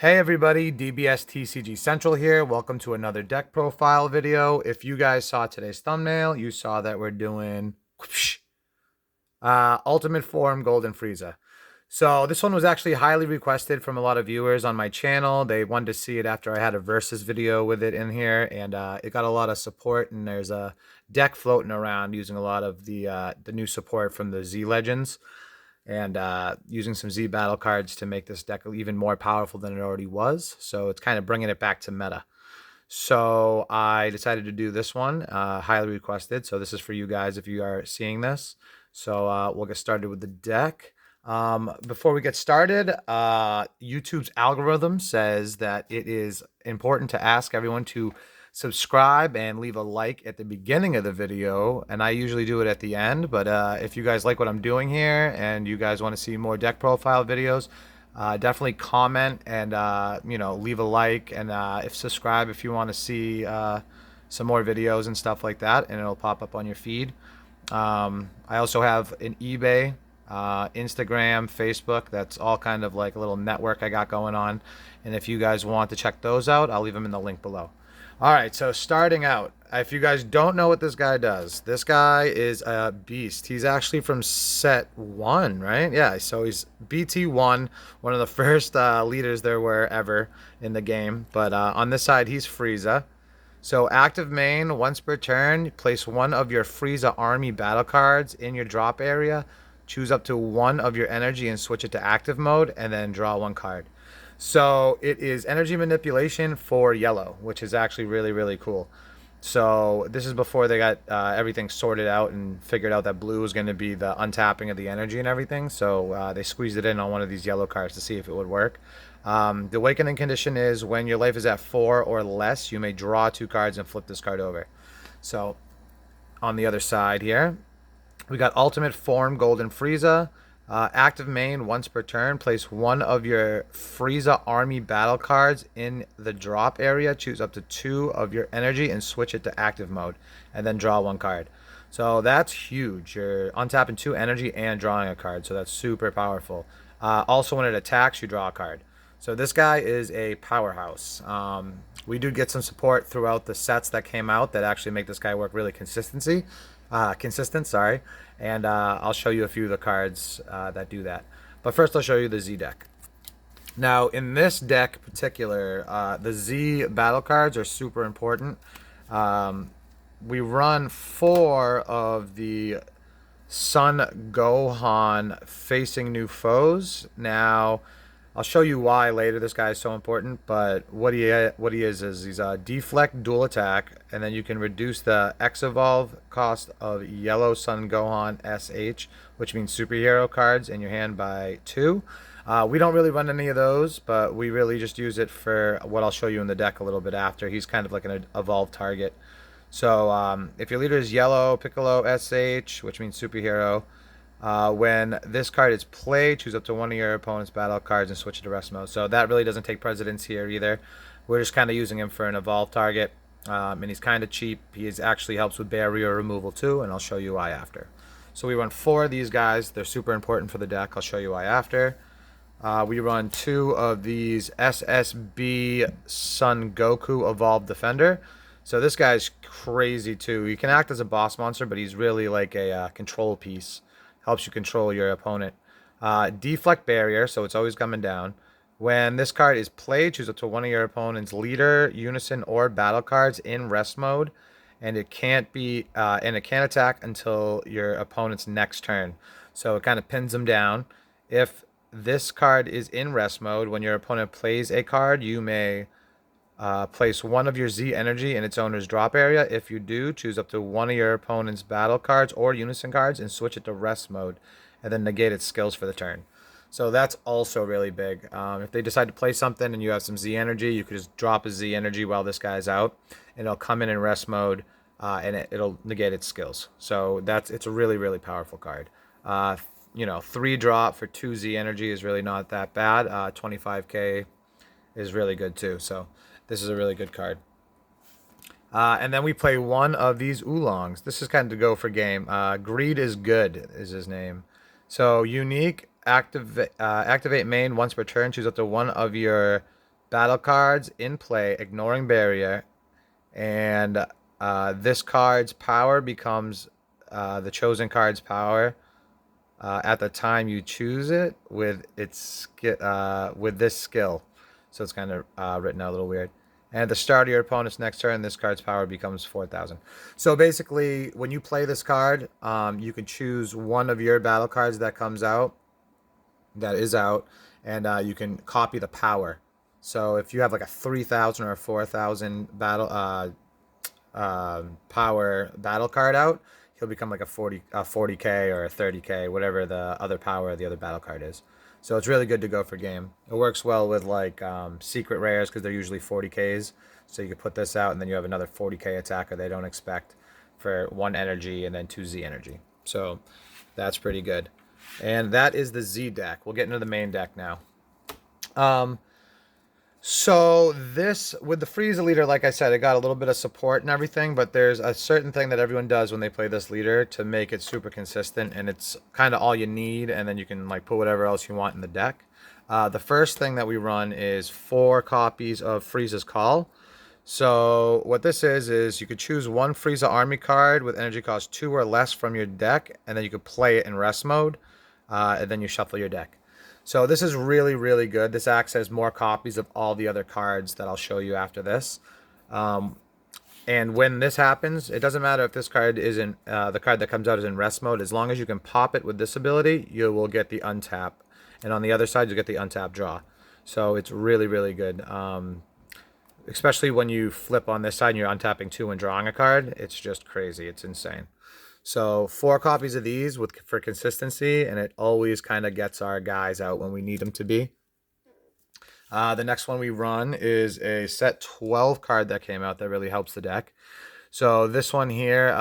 Hey everybody, DBS TCG Central here. Welcome to another deck profile video. If you guys saw today's thumbnail, you saw that we're doing Ultimate Form Golden Frieza. So this one was actually highly requested from a lot of viewers on my channel. They wanted to see it after I had a versus video with it in here, and it got a lot of support. And there's a deck floating around using a lot of the new support from the Z Legends, and using some Z battle cards to make this deck even more powerful than it already was. So it's kind of bringing it back to meta. So I decided to do this one, highly requested. So this is for you guys if you are seeing this. So we'll get started with the deck. Before we get started, YouTube's algorithm says that it is important to ask everyone to subscribe and leave a like at the beginning of the video, and I usually do it at the end. But if you guys like what I'm doing here and you guys want to see more deck profile videos, definitely comment and leave a like, and if subscribe if you want to see some more videos and stuff like that, and it'll pop up on your feed. I also have an eBay, Instagram, Facebook. That's all kind of like a little network I got going on, and if you guys want to check those out, I'll leave them in the link below. All right, so starting out, if you guys don't know what this guy does, this guy is a beast. He's actually from set 1, right? Yeah, so he's BT1, one of the first leaders there were ever in the game. But on this side, he's Frieza. So active main, once per turn, place one of your Frieza army battle cards in your drop area, choose up to one of your energy and switch it to active mode, and then draw one card. So it is energy manipulation for yellow, which is actually really, really cool. So this is before they got everything sorted out and figured out that blue was going to be the untapping of the energy and everything. So they squeezed it in on one of these yellow cards to see if it would work. The awakening condition is when your life is at 4 or less, you may draw 2 cards and flip this card over. So on the other side here, we got Ultimate Form Golden Frieza. Active main, once per turn, place one of your Frieza army battle cards in the drop area. Choose up to 2 of your energy and switch it to active mode, and then draw 1 card. So that's huge. You're untapping 2 energy and drawing a card, so that's super powerful. Also, when it attacks, you draw a card. So this guy is a powerhouse. We do get some support throughout the sets that came out that actually make this guy work really consistent, sorry. And I'll show you a few of the cards that do that. But first I'll show you the Z deck. Now in this deck in particular, the Z battle cards are super important. We run 4 of the Son Gohan facing new foes. Now I'll show you why later this guy is so important, but what he is he's a deflect dual attack, and then you can reduce the X evolve cost of yellow Sun Gohan SH, which means superhero cards, in your hand by 2. We don't really run any of those, but we really just use it for what I'll show you in the deck a little bit after. He's kind of like an evolved target. So if your leader is yellow Piccolo SH, which means superhero, when this card is played, choose up to one of your opponent's battle cards and switch it to rest mode. So that really doesn't take precedence here either. We're just kind of using him for an evolved target, and he's kind of cheap. He actually helps with barrier removal too, and I'll show you why after. So we run 4 of these guys. They're super important for the deck. I'll show you why after. We run 2 of these SSB Son Goku Evolved Defender. So this guy's crazy too. He can act as a boss monster, but he's really like a control piece. Helps you control your opponent. Deflect barrier, so it's always coming down. When this card is played, choose up to one of your opponent's leader, unison, or battle cards in rest mode, and it can't attack until your opponent's next turn. So it kind of pins them down. If this card is in rest mode, when your opponent plays a card, you may place one of your Z energy in its owner's drop area. If you do, choose up to one of your opponent's battle cards or unison cards and switch it to rest mode, and then negate its skills for the turn. So that's also really big. If they decide to play something and you have some Z energy, you could just drop a Z energy while this guy's out, and it'll come in rest mode, and it'll negate its skills. So it's a really, really powerful card. 3 drop for 2 Z energy is really not that bad. 25k is really good too. So this is a really good card. And then we play one of these oolongs. This is kind of to go for game. Greed is Good is his name. So unique, activate main once per turn. Choose up to one of your battle cards in play, ignoring barrier, and this card's power becomes the chosen card's power at the time you choose it with with this skill. So it's kind of written out a little weird. And at the start of your opponent's next turn, this card's power becomes 4,000. So basically, when you play this card, you can choose one of your battle cards that comes out, that is out, and you can copy the power. So if you have like a 3,000 or a 4,000 power battle card out, he'll become like a 40k or a 30k, whatever the other power of the other battle card is. So it's really good to go for game. It works well with like secret rares because they're usually 40ks. So you can put this out and then you have another 40k attacker they don't expect for 1 energy and then 2 Z energy. So that's pretty good. And that is the Z deck. We'll get into the main deck now. So this, with the Frieza leader, like I said, it got a little bit of support and everything, but there's a certain thing that everyone does when they play this leader to make it super consistent, and it's kind of all you need, and then you can like put whatever else you want in the deck. The first thing that we run is 4 copies of Frieza's Call. So what this is you could choose one Frieza army card with energy cost 2 or less from your deck, and then you could play it in rest mode, and then you shuffle your deck. So this is really, really good. This acts as more copies of all the other cards that I'll show you after this. And when this happens, it doesn't matter if this card is in, the card that comes out is in rest mode. As long as you can pop it with this ability, you will get the untap. And on the other side, you get the untap draw. So it's really, really good. Especially when you flip on this side and you're untapping 2 and drawing a card. It's just crazy. It's insane. So 4 copies of these for consistency, and it always kind of gets our guys out when we need them to be. The next one we run is a set 12 card that came out that really helps the deck. So this one here,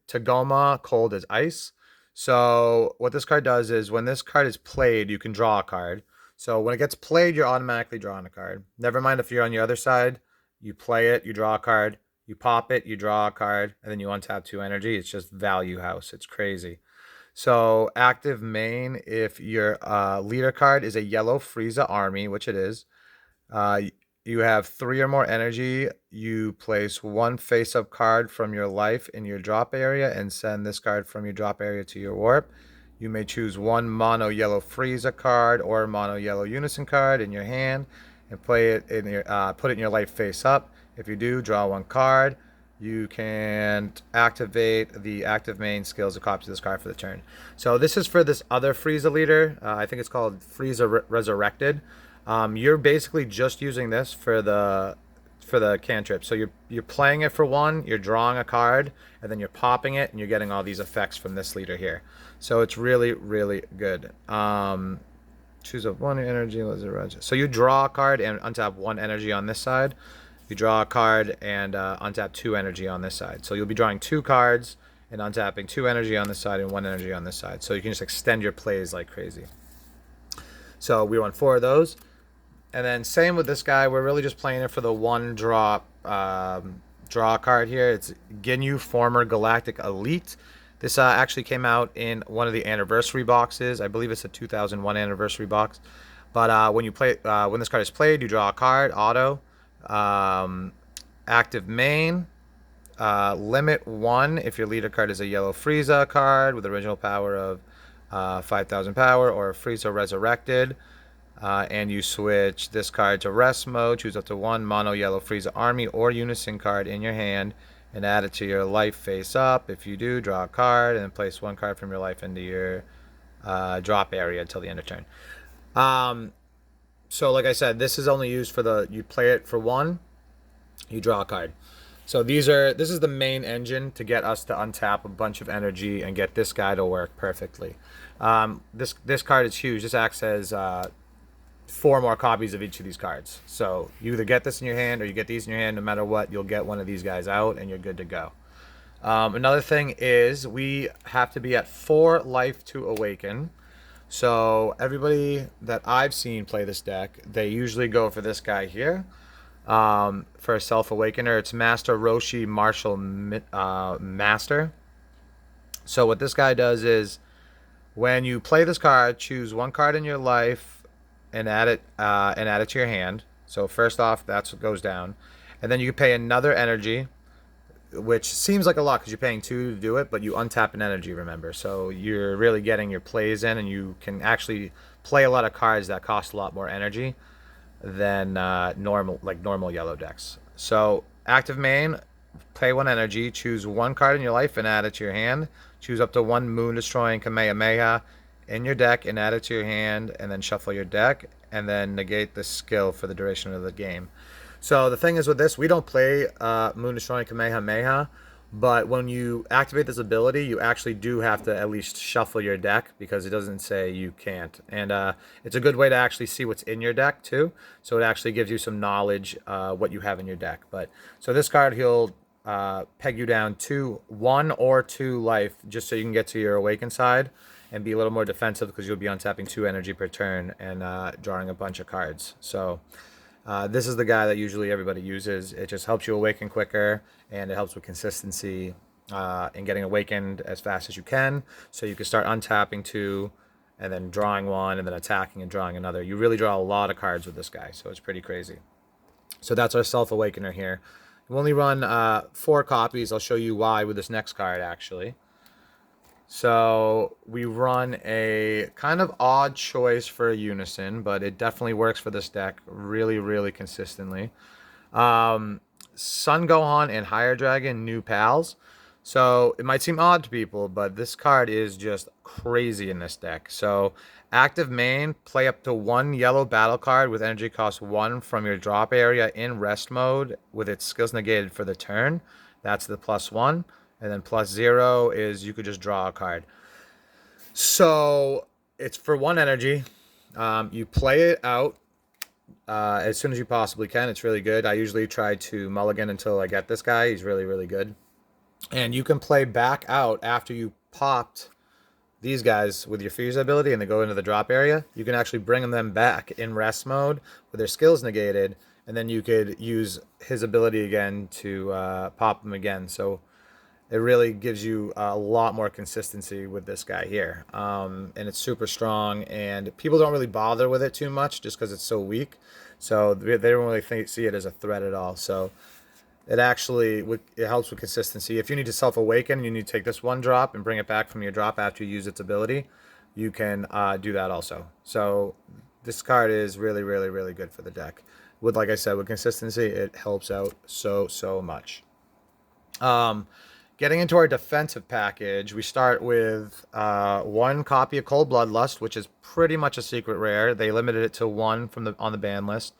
Tagoma, Cold as Ice. So what this card does is when this card is played, you can draw a card. So when it gets played, you're automatically drawing a card. Never mind if you're on your other side, you play it, you draw a card. You pop it, you draw a card, and then you untap 2 energy. It's just value house. It's crazy. So active main, if your leader card is a yellow Frieza army, which it is, you have 3 or more energy, you place 1 face-up card from your life in your drop area and send this card from your drop area to your warp. You may choose 1 mono yellow Frieza card or mono yellow unison card in your hand and play it in your put it in your life face up. If you do, draw 1 card. You can activate the active main skills of copies of this card for the turn. So this is for this other Frieza leader. I think it's called Frieza Resurrected. You're basically just using this for the cantrip. So you're playing it for 1, you're drawing a card, and then you're popping it, and you're getting all these effects from this leader here. So it's really, really good. Choose a 1 energy. So you draw a card and untap 1 energy on this side. You draw a card and untap 2 energy on this side. So you'll be drawing 2 cards and untapping 2 energy on this side and 1 energy on this side. So you can just extend your plays like crazy. So we run 4 of those. And then same with this guy. We're really just playing it for the 1 drop draw card here. It's Ginyu Former Galactic Elite. This actually came out in one of the anniversary boxes. I believe it's a 2001 anniversary box. But when this card is played, you draw a card, auto. Active main, limit 1 if your leader card is a yellow Frieza card with original power of 5,000 power or Frieza Resurrected, and you switch this card to rest mode. Choose up to 1 mono yellow Frieza army or unison card in your hand and add it to your life face up. If you do, draw a card and then place 1 card from your life into your drop area until the end of turn. So like I said, this is only used for you play it for 1, you draw a card. So this is the main engine to get us to untap a bunch of energy and get this guy to work perfectly. This card is huge. This acts as 4 more copies of each of these cards. So you either get this in your hand or you get these in your hand. No matter what, you'll get one of these guys out and you're good to go. Another thing is we have to be at 4 life to awaken. So everybody that I've seen play this deck, they usually go for this guy here. For a Self-Awakener, it's Master Roshi Martial Master. So what this guy does is when you play this card, choose 1 card in your life and add it to your hand. So first off, that's what goes down. And then you can pay another energy, which seems like a lot because you're paying 2 to do it, but you untap an energy, remember. So you're really getting your plays in, and you can actually play a lot of cards that cost a lot more energy than normal yellow decks. So active main, pay 1 energy, choose 1 card in your life and add it to your hand. Choose up to 1 moon destroying Kamehameha in your deck and add it to your hand, and then shuffle your deck, and then negate the skill for the duration of the game. So the thing is with this, we don't play Moon Destroying Kamehameha, but when you activate this ability, you actually do have to at least shuffle your deck because it doesn't say you can't. And it's a good way to actually see what's in your deck too. So it actually gives you some knowledge what you have in your deck. But so this card, he'll peg you down to 1 or 2 life just so you can get to your awakened side and be a little more defensive because you'll be untapping 2 energy per turn and drawing a bunch of cards. So this is the guy that usually everybody uses. It just helps you awaken quicker, and it helps with consistency and getting awakened as fast as you can. So you can start untapping 2, and then drawing 1, and then attacking and drawing another. You really draw a lot of cards with this guy, so it's pretty crazy. So that's our Self-Awakener here. We only run 4 copies. I'll show you why with this next card, actually. So we run a kind of odd choice for a Unison, but it definitely works for this deck really, really consistently. Sun Gohan and Higher Dragon, new pals. So it might seem odd to people, but this card is just crazy in this deck. So active main, play up to 1 yellow battle card with energy cost 1 from your drop area in rest mode with its skills negated for the turn. That's the +1. And then +0 is you could just draw a card. So it's for 1 energy. You play it out as soon as you possibly can. It's really good. I usually try to mulligan until I get this guy. He's really, really good. And you can play back out after you popped these guys with your Frieza ability and they go into the drop area. You can actually bring them back in rest mode with their skills negated. And then you could use his ability again to pop them again. So it really gives you a lot more consistency with this guy here. And it's super strong, and people don't really bother with it too much just because it's so weak. So they don't really see it as a threat at all. So it actually it helps with consistency. If you need to self-awaken, you need to take this 1 drop and bring it back from your drop after you use its ability. You can do that also. So this card is really, really, really good for the deck. With, like I said, with consistency, it helps out so, so much. Getting into our defensive package, we start with 1 copy of Cold Bloodlust, which is pretty much a secret rare. They limited it to 1 from on the ban list.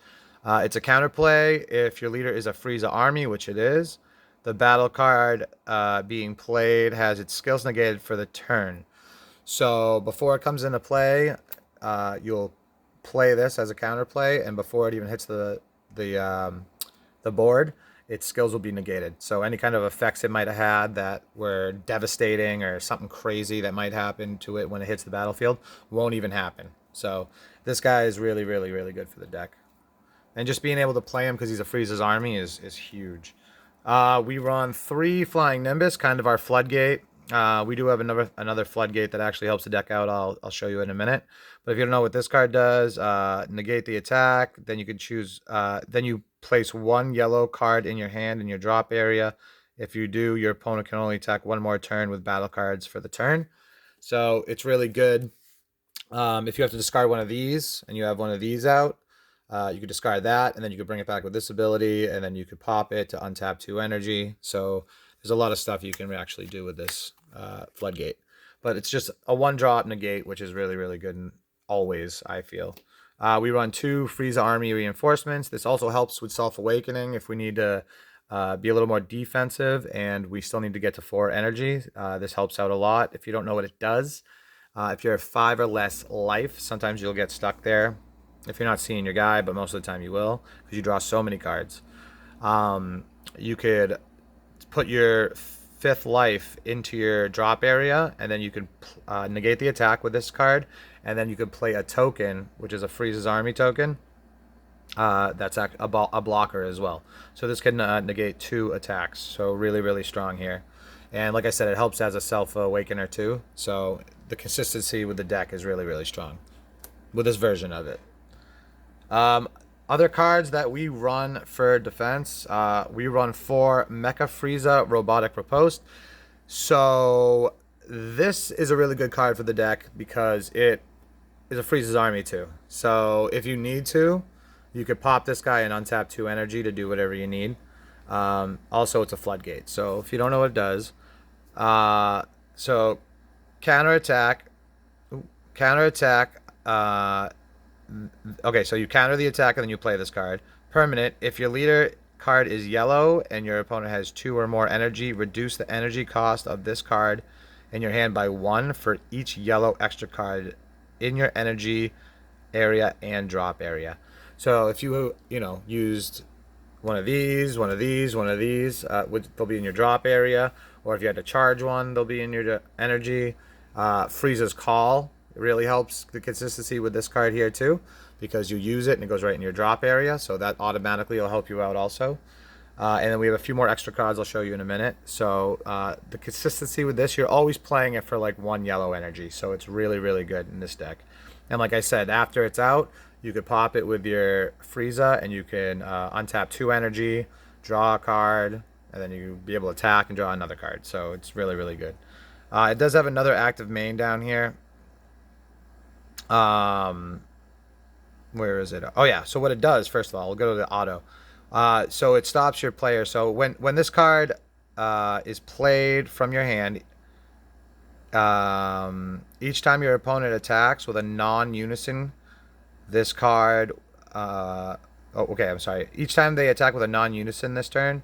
It's a counterplay if your leader is a Frieza army, which it is. The battle card being played has its skills negated for the turn. So before it comes into play, you'll play this as a counterplay, and before it even hits the board, its skills will be negated. So any kind of effects it might have had that were devastating or something crazy that might happen to it when it hits the battlefield won't even happen. So this guy is really, really, really good for the deck. And just being able to play him because he's a Frieza's army is huge. We run 3 Flying Nimbus, kind of our floodgate. We do have another floodgate that actually helps the deck out. I'll show you in a minute. But if you don't know what this card does, negate the attack. Then you can choose. Then you place 1 yellow card in your hand in your drop area. If you do, your opponent can only attack 1 more turn with battle cards for the turn. So it's really good. If you have to discard one of these and you have one of these out, you could discard that, and then you could bring it back with this ability, and then you could pop it to untap 2 energy. So there's a lot of stuff you can actually do with this floodgate. But it's just a 1-drop negate, which is really, really good and always, I feel. We run 2 Frieza Army reinforcements. This also helps with self-awakening if we need to be a little more defensive and we still need to get to 4 energy. This helps out a lot. If you don't know what it does, if you're 5 or less life, sometimes you'll get stuck there if you're not seeing your guy, but most of the time you will because you draw so many cards. You could put your 5th life into your drop area, and then you can negate the attack with this card, and then you could play a token, which is a Frieza's Army token. That's a blocker as well. So this can negate 2 attacks. So really, really strong here. And like I said, it helps as a self-awakener too. So the consistency with the deck is really, really strong with this version of it. Other cards that we run for defense, we run 4 Mecha Frieza Robotic Riposte. So this is a really good card for the deck because it is a Frieza's army too. So if you need to, you could pop this guy and untap 2 energy to do whatever you need. Also, it's a floodgate. So if you don't know what it does, so counter attack, counter attack. Okay, so you counter the attack and then you play this card. Permanent. If your leader card is yellow and your opponent has 2 or more energy, reduce the energy cost of this card in your hand by 1 for each yellow extra card in your energy area and drop area. So if you used one of these, one of these, one of these, they'll be in your drop area. Or if you had to charge one, they'll be in your energy. Frieza's Call really helps the consistency with this card here too, because you use it and it goes right in your drop area. So that automatically will help you out also. And then we have a few more extra cards I'll show you in a minute. So the consistency with this, you're always playing it for like 1 yellow energy. So it's really, really good in this deck. And like I said, after it's out, you could pop it with your Frieza and you can untap 2 energy, draw a card, and then you be able to attack and draw another card. So it's really, really good. It does have another active main down here. Where is it? Oh yeah. So what it does, first of all, we'll go to the auto. So it stops your player. So when this card is played from your hand, each time your opponent attacks with a non-unison, this card. Okay, I'm sorry. Each time they attack with a non-unison this turn,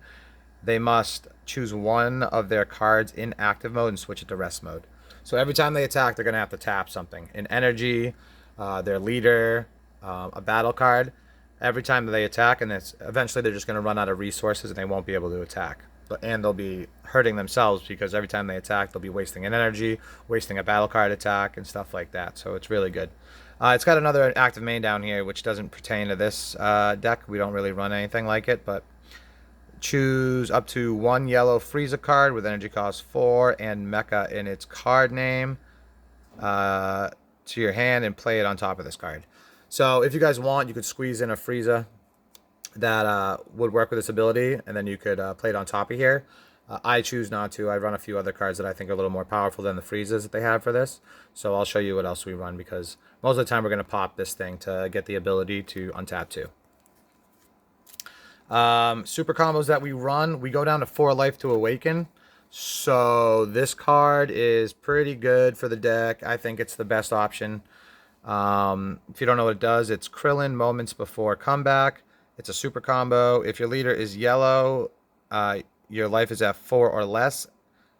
they must choose one of their cards in active mode and switch it to rest mode. So every time they attack, they're going to have to tap something. An energy, their leader, a battle card. Every time they attack, and eventually they're just going to run out of resources and they won't be able to attack. And they'll be hurting themselves because every time they attack, they'll be wasting an energy, wasting a battle card attack, and stuff like that. So it's really good. It's got another active main down here, which doesn't pertain to this deck. We don't really run anything like it, but choose up to 1 yellow Frieza card with energy cost 4 and Mecha in its card name to your hand and play it on top of this card. So if you guys want, you could squeeze in a Frieza that would work with this ability, and then you could play it on top of here. I choose not to. I run a few other cards that I think are a little more powerful than the Friezas that they have for this. So I'll show you what else we run, because most of the time we're going to pop this thing to get the ability to untap 2. Super combos that we run, we go down to 4 life to awaken. So this card is pretty good for the deck. I think it's the best option. If you don't know what it does, it's Krillin moments before comeback. It's a super combo. If your leader is yellow, your life is at 4 or less,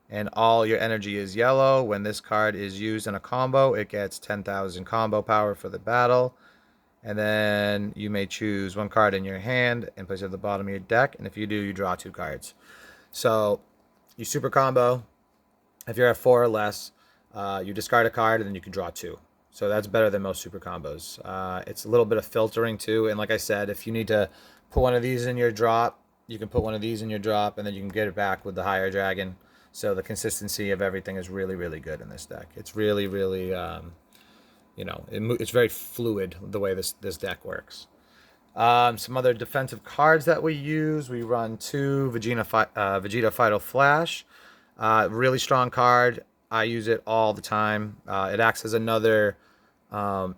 and all your energy is yellow. When this card is used in a combo, it gets 10,000 combo power for the battle. And then you may choose 1 card in your hand and place it at the bottom of your deck. And if you do, you draw 2 cards. So you super combo. If you're at 4 or less, you discard a card and then you can draw 2. So that's better than most super combos. It's a little bit of filtering too. And like I said, if you need to put one of these in your drop, you can put one of these in your drop and then you can get it back with the higher dragon. So the consistency of everything is really, really good in this deck. It's really, really, it's very fluid the way this deck works. Some other defensive cards that we use. We run 2 Vegeta Fighter Flash. Really strong card. I use it all the time. It acts as another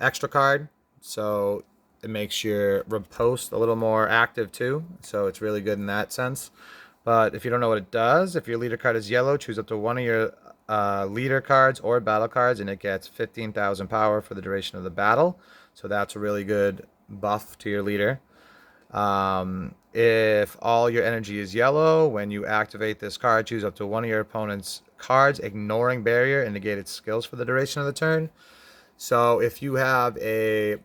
extra card, so it makes your riposte a little more active too. So it's really good in that sense. But if you don't know what it does, if your leader card is yellow, choose up to 1 of your leader cards or battle cards, and it gets 15,000 power for the duration of the battle. So that's a really good buff to your leader. If all your energy is yellow, when you activate this card, choose up to 1 of your opponent's cards, ignoring barrier, and negate its skills for the duration of the turn. So if you have a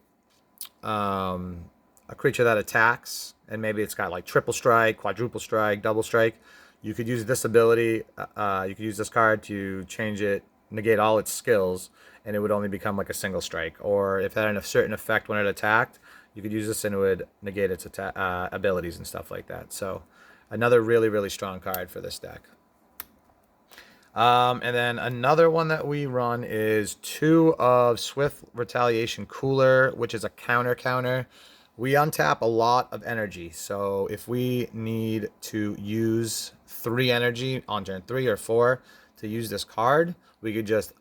creature that attacks, and maybe it's got like triple strike, quadruple strike, double strike, you could use this ability. You could use this card to change it, negate all its skills, and it would only become like a single strike. Or if it had a certain effect when it attacked, you could use this and it would negate its abilities and stuff like that. So another really, really strong card for this deck. And then another one that we run is 2 of Swift Retaliation Cooler, which is a counter we untap a lot of energy. So if we need to use 3 energy on turn 3 or 4 to use this card, we could just,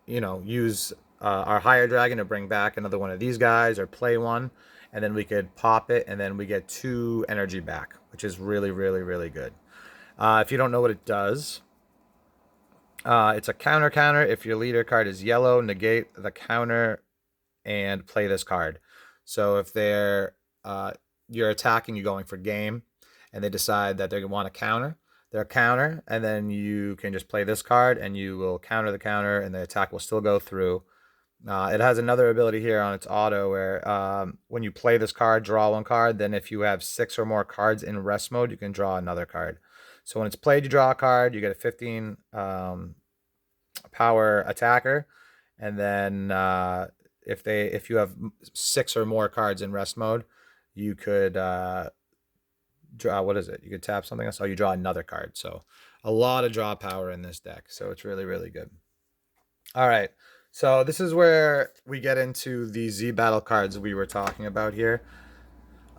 use our higher dragon to bring back another one of these guys or play one, and then we could pop it, and then we get 2 energy back, which is really, really, really good. If you don't know what it does, it's a counter. If your leader card is yellow, negate the counter and play this card. So if you're attacking, you're going for game, and they decide that they want to counter, their counter, and then you can just play this card, and you will counter the counter, and the attack will still go through. It has another ability here on its auto where when you play this card, draw 1 card. Then if you have 6 or more cards in rest mode, you can draw another card. So when it's played, you draw a card. You get a 15 power attacker, and then if you have 6 or more cards in rest mode, you could draw. What is it? You could tap something else. Oh, you draw another card. So a lot of draw power in this deck. So it's really, really good. All right. So this is where we get into the Z battle cards we were talking about here.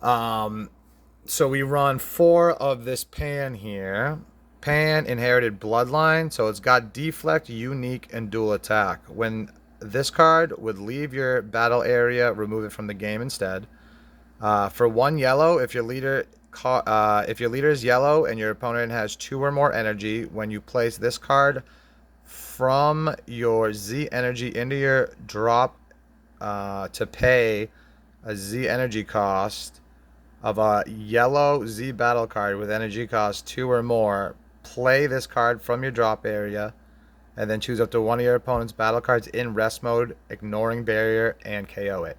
So we run 4 of this pan here. Pan inherited bloodline, so it's got deflect, unique, and dual attack. When this card would leave your battle area, remove it from the game instead. For 1 yellow, if your leader is yellow and your opponent has 2 or more energy, when you place this card from your Z energy into your drop to pay a Z energy cost of a yellow Z battle card with energy cost 2 or more, play this card from your drop area, and then choose up to 1 of your opponent's battle cards in rest mode, ignoring barrier, and KO it.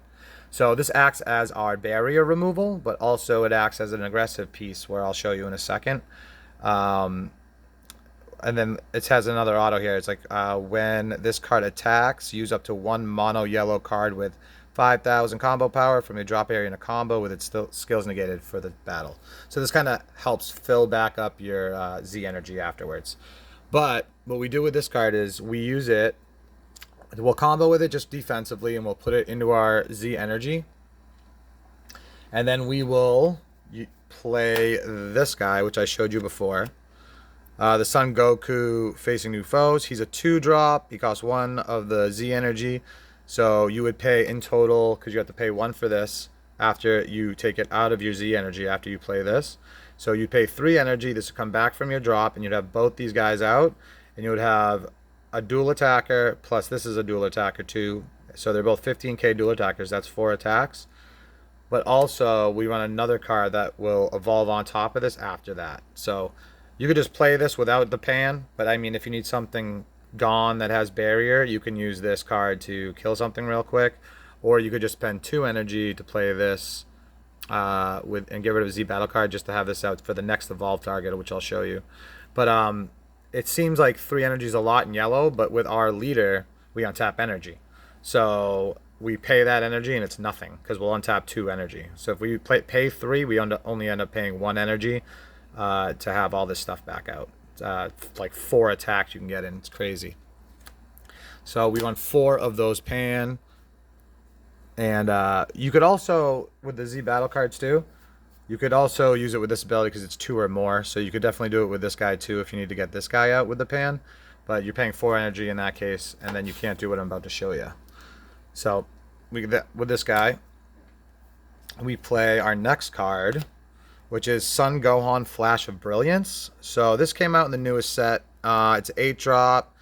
So this acts as our barrier removal, but also it acts as an aggressive piece, where I'll show you in a second. And then it has another auto here. It's like when this card attacks, use up to 1 mono yellow card with 5,000 combo power from your drop area in a combo with its skills negated for the battle. So this kind of helps fill back up your Z energy afterwards. But what we do with this card is we use it. We'll combo with it just defensively, and we'll put it into our Z energy. And then we will play this guy, which I showed you before. The Son Goku facing new foes. He's a 2-drop. He costs 1 of the Z energy. So you would pay in total, because you have to pay 1 for this after you take it out of your Z energy after you play this. So you pay 3 energy. This would come back from your drop, and you'd have both these guys out. And you would have a dual attacker, plus this is a dual attacker too. So they're both 15k dual attackers. That's 4 attacks. But also, we run another card that will evolve on top of this after that. So you could just play this without the pan, but I mean, if you need something gone that has barrier, you can use this card to kill something real quick, or you could just spend 2 energy to play this and get rid of a Z battle card just to have this out for the next evolve target, which I'll show you. But it seems like 3 energy is a lot in yellow, but with our leader, we untap energy. So we pay that energy and it's nothing because we'll untap 2 energy. So if we pay 3, we only end up paying 1 energy to have all this stuff back out. Like 4 attacks you can get in. It's crazy. So we run 4 of those pan. And you could also, with the Z battle cards too, you could also use it with this ability because it's 2 or more. So you could definitely do it with this guy too if you need to get this guy out with the pan. But you're paying 4 energy in that case, and then you can't do what I'm about to show you. So with this guy, we play our next card, which is Son Gohan Flash of Brilliance. So this came out in the newest set. It's 8-drop,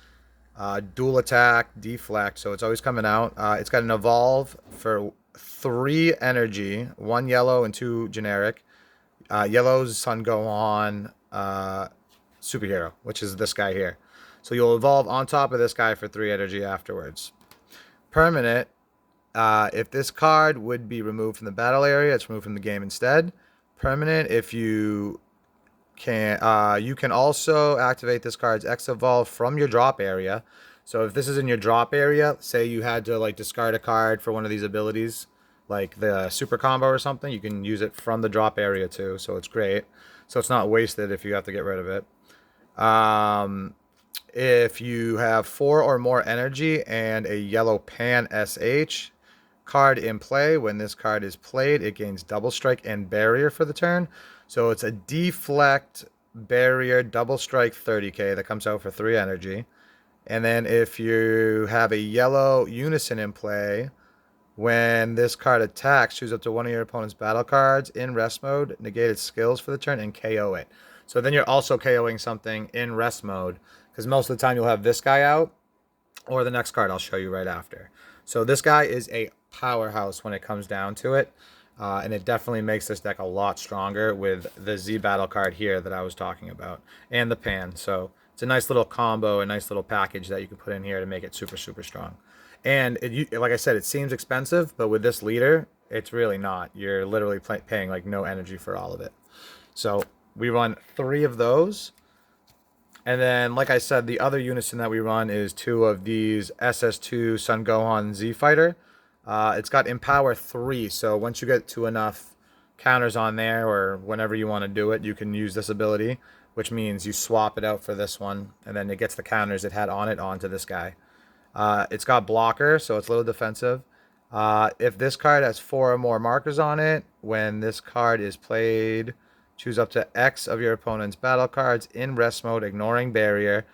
dual attack, deflect, so it's always coming out. It's got an evolve for 3 energy, 1 yellow and 2 generic. Yellow's Son Gohan superhero, which is this guy here. So you'll evolve on top of this guy for 3 energy afterwards. Permanent, if this card would be removed from the battle area, it's removed from the game instead. Permanent, if you can also activate this card's X evolve from your drop area. So if this is in your drop area, say you had to like discard a card for one of these abilities, like the super combo or something, you can use it from the drop area too. So it's great. So it's not wasted if you have to get rid of it. If you have 4 or more energy and a yellow pan SH, card in play. When this card is played, it gains double strike and barrier for the turn. So it's a deflect, barrier, double strike 30k that comes out for 3 energy. And then if you have a yellow unison in play, when this card attacks, choose up to one of your opponent's battle cards in rest mode, negate its skills for the turn, and KO it. So then you're also KOing something in rest mode, because most of the time you'll have this guy out, or the next card I'll show you right after. So this guy is a powerhouse when it comes down to it, and it definitely makes this deck a lot stronger with the Z battle card here that I was talking about, and the pan. So it's a nice little combo, a nice little package that you can put in here to make it super, super strong. And like I said, it seems expensive, but with this leader, it's really not. You're literally paying like no energy for all of it. So we run 3 of those. And then, like I said, the other unison that we run is 2 of these SS2 Sun Gohan Z Fighter. It's got Empower 3, so once you get to enough counters on there, or whenever you want to do it, you can use this ability, which means you swap it out for this one, and then it gets the counters it had on it onto this guy. It's got blocker, so it's a little defensive. If this card has 4 or more markers on it, when this card is played, choose up to X of your opponent's battle cards in rest mode, ignoring barrier,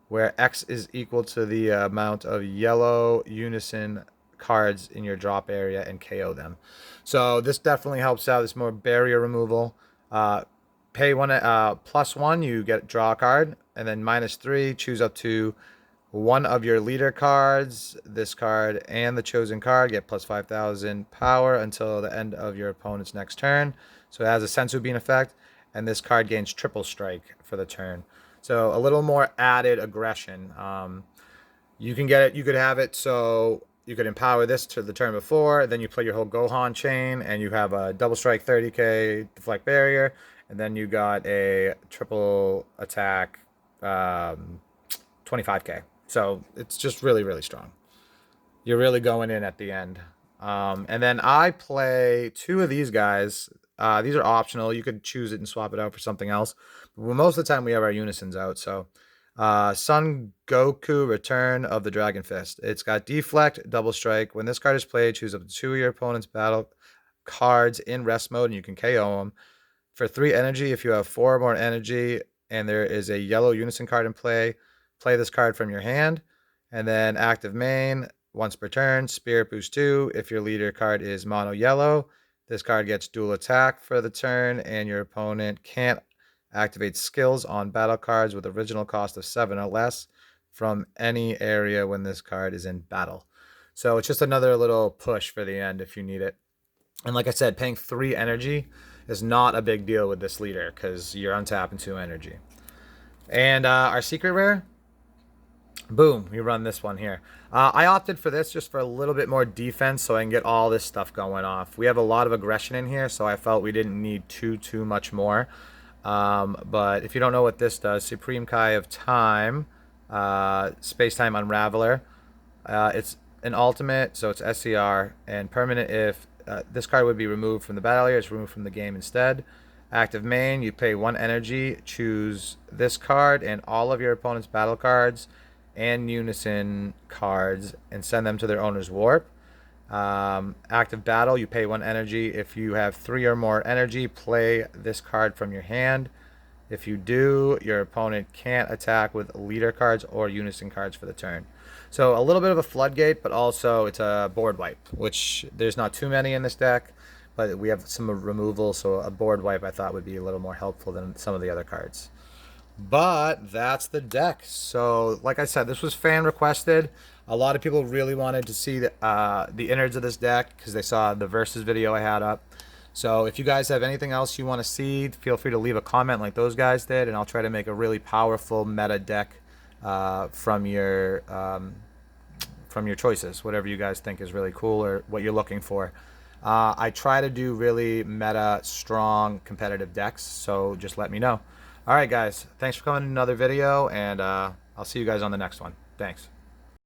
where X is equal to the amount of yellow unison cards in your drop area, and KO them. So this definitely helps out. It's more barrier removal. Pay one +1, you get draw a card, and then -3, choose up to one of your leader cards. This card and the chosen card get plus 5,000 power until the end of your opponent's next turn. So it has a Sensu Bean effect, and this card gains triple strike for the turn. So a little more added aggression. You can get it. You could have it so you could empower this to the turn before, then you play your whole Gohan chain, and you have a double strike 30k deflect barrier, and then you got a triple attack 25k. So it's just really, really strong. You're really going in at the end. And then I play 2 of these guys. These are optional. You could choose it and swap it out for something else. But most of the time we have our unisons out. So Son Goku, Return of the Dragon Fist. It's got deflect, double strike. When this card is played, choose up to 2 of your opponent's battle cards in rest mode, and you can KO them. For 3 energy, if you have 4 or more energy and there is a yellow unison card in play, play this card from your hand. And then active main, once per turn, Spirit Boost 2. If your leader card is mono yellow, this card gets dual attack for the turn, and your opponent can't activate skills on battle cards with original cost of 7 or less from any area when this card is in battle. So it's just another little push for the end if you need it. And like I said, paying 3 energy is not a big deal with this leader because you're untapping 2 energy. And our secret rare, boom, we run this one here. I opted for this just for a little bit more defense so I can get all this stuff going off. We have a lot of aggression in here, so I felt we didn't need too much more. But if you don't know what this does, Supreme Kai of Time, Space-Time Unraveler. It's an ultimate, so it's SCR, and permanent if this card would be removed from the battle area, it's removed from the game instead. Active main, you pay 1 energy, choose this card and all of your opponent's battle cards and unison cards and send them to their owner's warp. Active battle, you pay 1 energy. If you have 3 or more energy, play this card from your hand. If you do, your opponent can't attack with leader cards or unison cards for the turn. So a little bit of a floodgate, but also it's a board wipe, which there's not too many in this deck, but we have some removal, so a board wipe I thought would be a little more helpful than some of the other cards. But that's the deck. So like I said, this was fan requested. A lot of people really wanted to see the innards of this deck because they saw the versus video I had up. So if you guys have anything else you want to see, feel free to leave a comment like those guys did, and I'll try to make a really powerful meta deck from your choices, whatever you guys think is really cool or what you're looking for. I try to do really meta, strong, competitive decks, so just let me know. All right, guys, thanks for coming to another video, and I'll see you guys on the next one. Thanks.